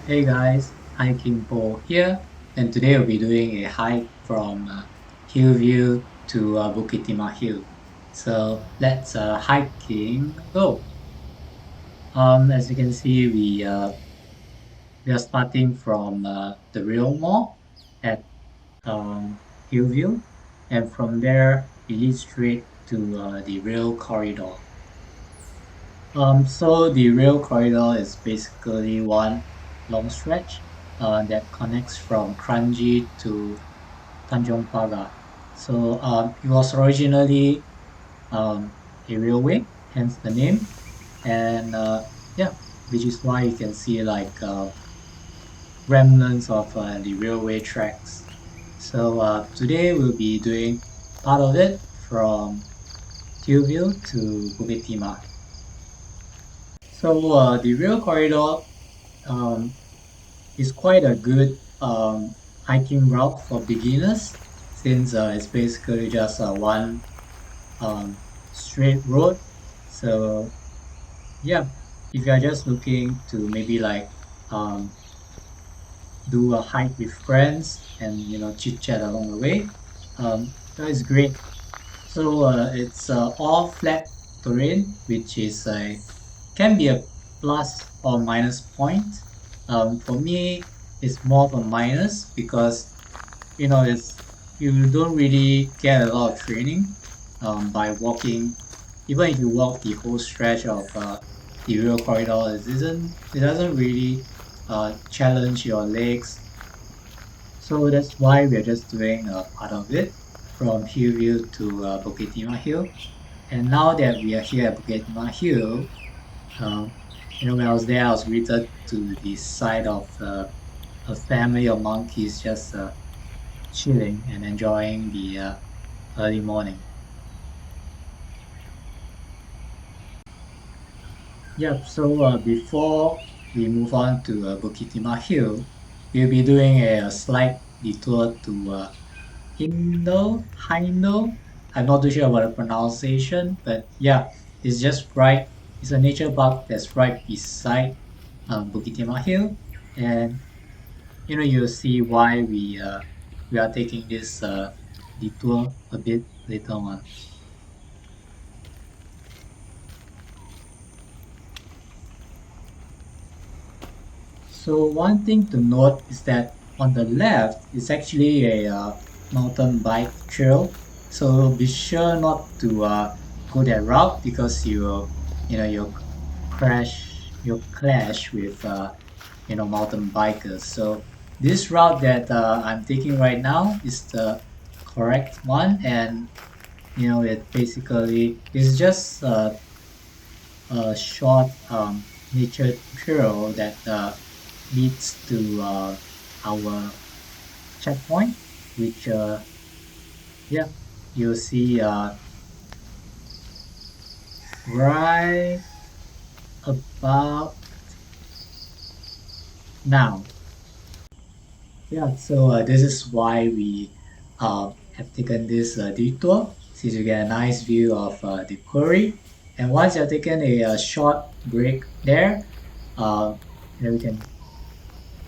Hey guys, Hiking Paul here, and today we'll be doing a hike from Hillview to Bukit Timah Hill. So let's hiking go. As you can see, we are starting from the Rail Mall at Hillview, and from there we lead straight to the rail corridor. So the rail corridor is basically one long stretch that connects from Kranji to Tanjong Pagar. So it was originally a railway, hence the name, and yeah, which is why you can see like remnants of the railway tracks. So today we'll be doing part of it from Hillview to Bukit Timah. So the rail corridor um, is quite a good hiking route for beginners since it's basically just one um, straight road. So yeah, if you're just looking to maybe like um, do a hike with friends and chit chat along the way, that is great. So it's all flat terrain, which is a can be a plus or minus point. For me, it's more of a minus because it's you don't really get a lot of training by walking. Even if you walk the whole stretch of the rail corridor, it doesn't really challenge your legs. So that's why we're just doing a part of it from Hillview to Bukit Timah Hill. And now that we are here at Bukit Timah Hill, um, when I was there, I was greeted to the side of a family of monkeys just chilling and enjoying the early morning. Yep, so before we move on to Bukit Timah Hill, we'll be doing a slight detour to Hindo. I'm not too sure about the pronunciation, but yeah, it's just right. It's a nature park that's right beside Bukit Timah Hill, and you'll see why we are taking this detour a bit later on. So one thing to note is that on the left is actually a mountain bike trail. So be sure not to go that route because you'll you'll clash with mountain bikers. So this route that I'm taking right now is the correct one, and it basically is just a short nature trail that leads to our checkpoint, which yeah, you'll see right about now. Yeah, so this is why we have taken this detour, since you get a nice view of the quarry. And once you've taken a, short break there, uh, we can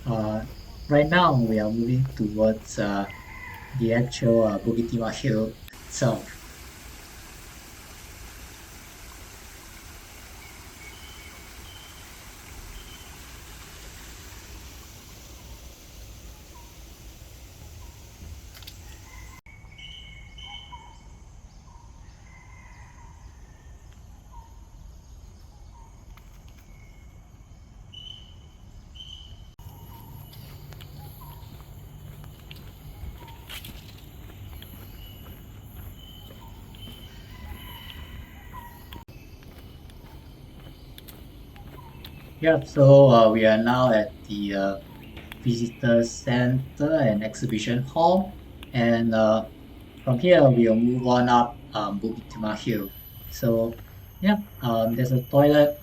uh, right now we are moving towards the actual Bukit Timah Hill itself. Yep, so we are now at the visitor center and exhibition hall, and from here we'll move on up Bukit Timah Hill. So, yeah, there's a toilet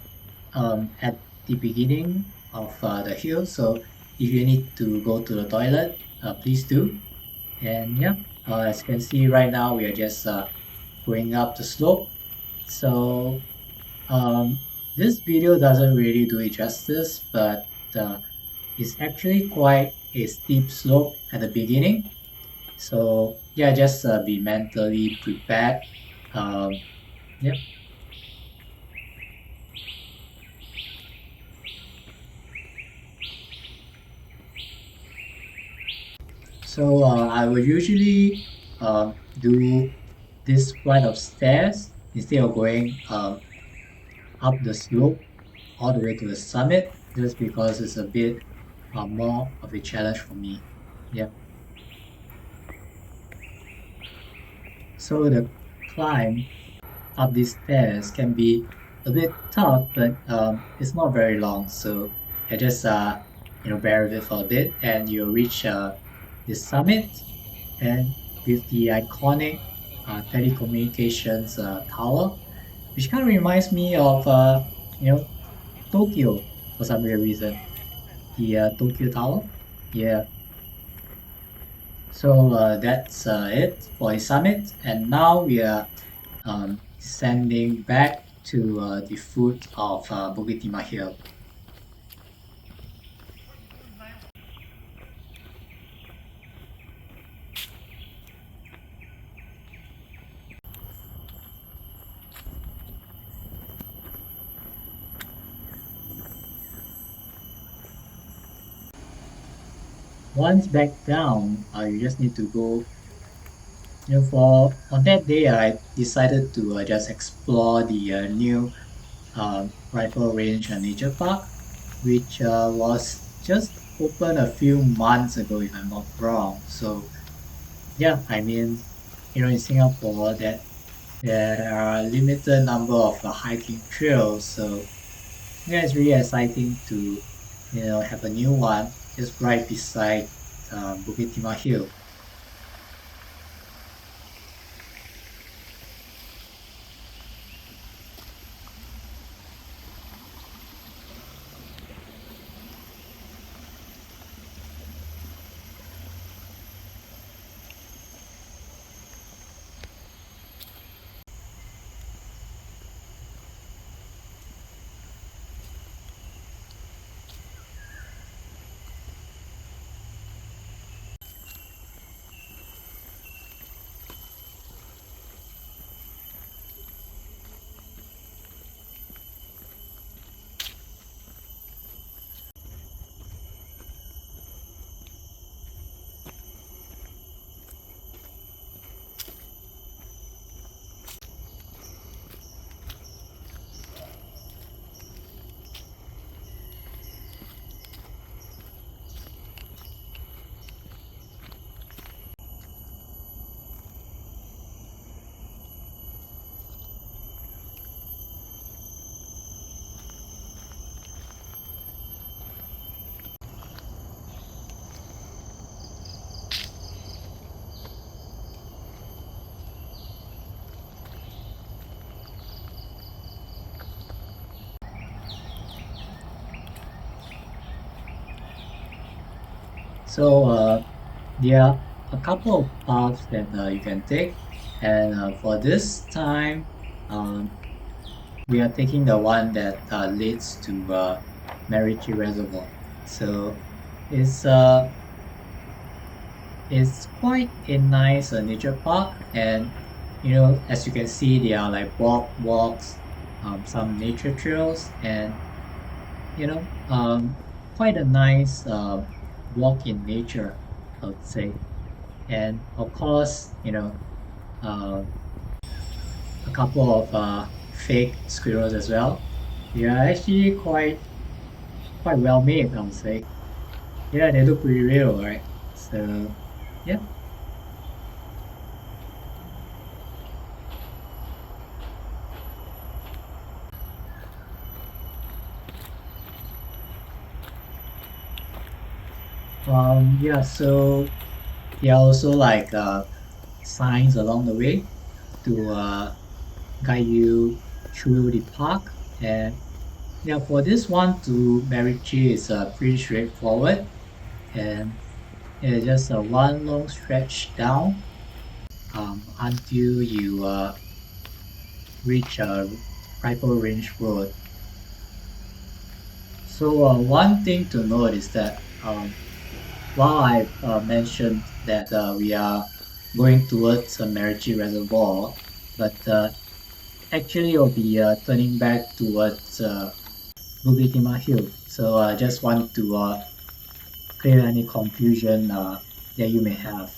at the beginning of the hill. So if you need to go to the toilet, please do. And yeah, as you can see right now, we are just going up the slope. So this video doesn't really do it justice, but uh, it's actually quite a steep slope at the beginning. So yeah, just be mentally prepared. Um, yeah. So I will usually do this flight of stairs instead of going up the slope all the way to the summit, just because it's a bit more of a challenge for me. Yeah. So the climb up these stairs can be a bit tough, but it's not very long. So I just bear with it for a bit, and you'll reach the summit, and with the iconic telecommunications tower, which kind of reminds me of you know Tokyo for some weird reason. The Tokyo Tower. Yeah. So that's it for the summit, and now we are descending back to the foot of Bukit Timah Hill. Once back down, you just need to go. For on that day, I decided to just explore the new rifle range and nature park, which was just opened a few months ago, if I'm not wrong. So yeah, I mean, in Singapore, that there are a limited number of hiking trails, so yeah, it's really exciting to have a new one just right beside Bukit Timah Hill. So there are a couple of paths that you can take, and for this time, um, we are taking the one that leads to Marichi Reservoir. So it's uh, it's quite a nice nature park, and as you can see, there are like walks, some nature trails, and you know, quite a nice walk in nature, I would say. And of course, uh, a couple of fake squirrels as well. They are actually quite well made, I would say. Yeah, they look pretty real, right? So, yeah. Yeah. So there are also like signs along the way to guide you through the park. And yeah, for this one to Marichi is pretty straightforward, and it's just a one long stretch down until you reach Rifle Range Road. So one thing to note is that while I mentioned that we are going towards Merici Reservoir, but actually we'll be turning back towards Bukit Timah Hill. So I just want to clear any confusion that you may have.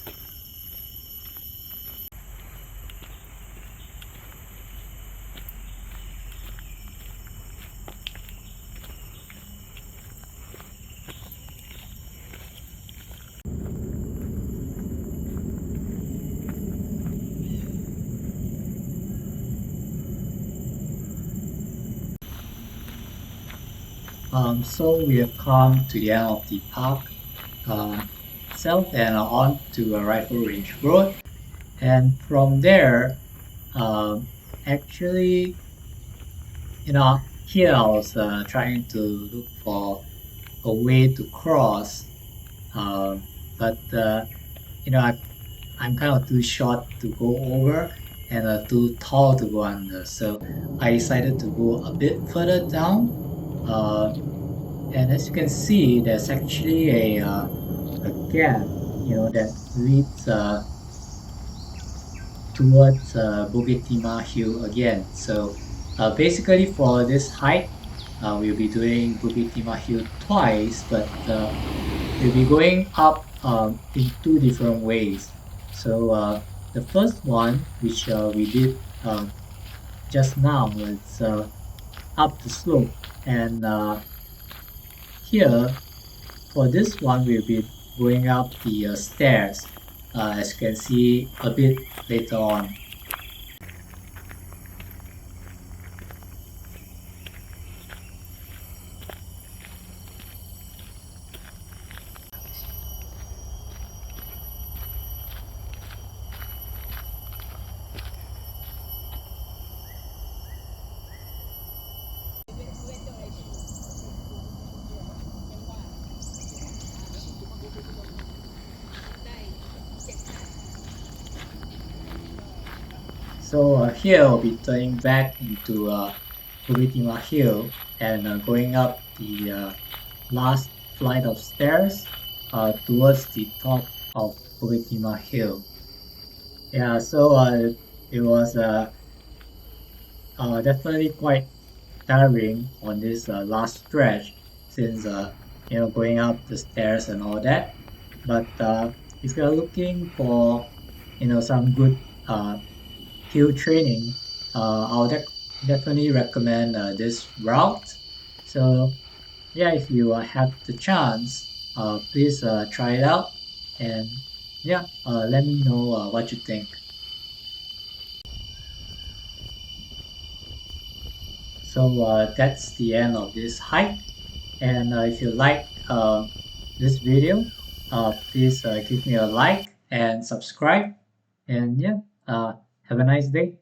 So we have come to the end of the park um, itself and on to Rifle Range Road. And from there, um, actually, here I was trying to look for a way to cross, um, but I'm kind of too short to go over and too tall to go under. So I decided to go a bit further down. Uh, and as you can see, there's actually a gap, that leads towards Bukit Timah Hill again. So basically for this hike, we'll be doing Bukit Timah Hill twice, but we'll be going up in two different ways. So the first one, which we did just now, was up the slope. And here, for this one, we'll be going up the stairs, as you can see a bit later on. So here I'll be turning back into Bukit Timah Hill and going up the last flight of stairs towards the top of Bukit Timah Hill. Yeah, so it was definitely quite tiring on this last stretch since going up the stairs and all that. But if you're looking for some good hill training, I'll definitely recommend this route. So yeah, if you have the chance, please try it out and yeah, let me know what you think. So that's the end of this hike. And if you like this video, please give me a like and subscribe. And yeah, have a nice day.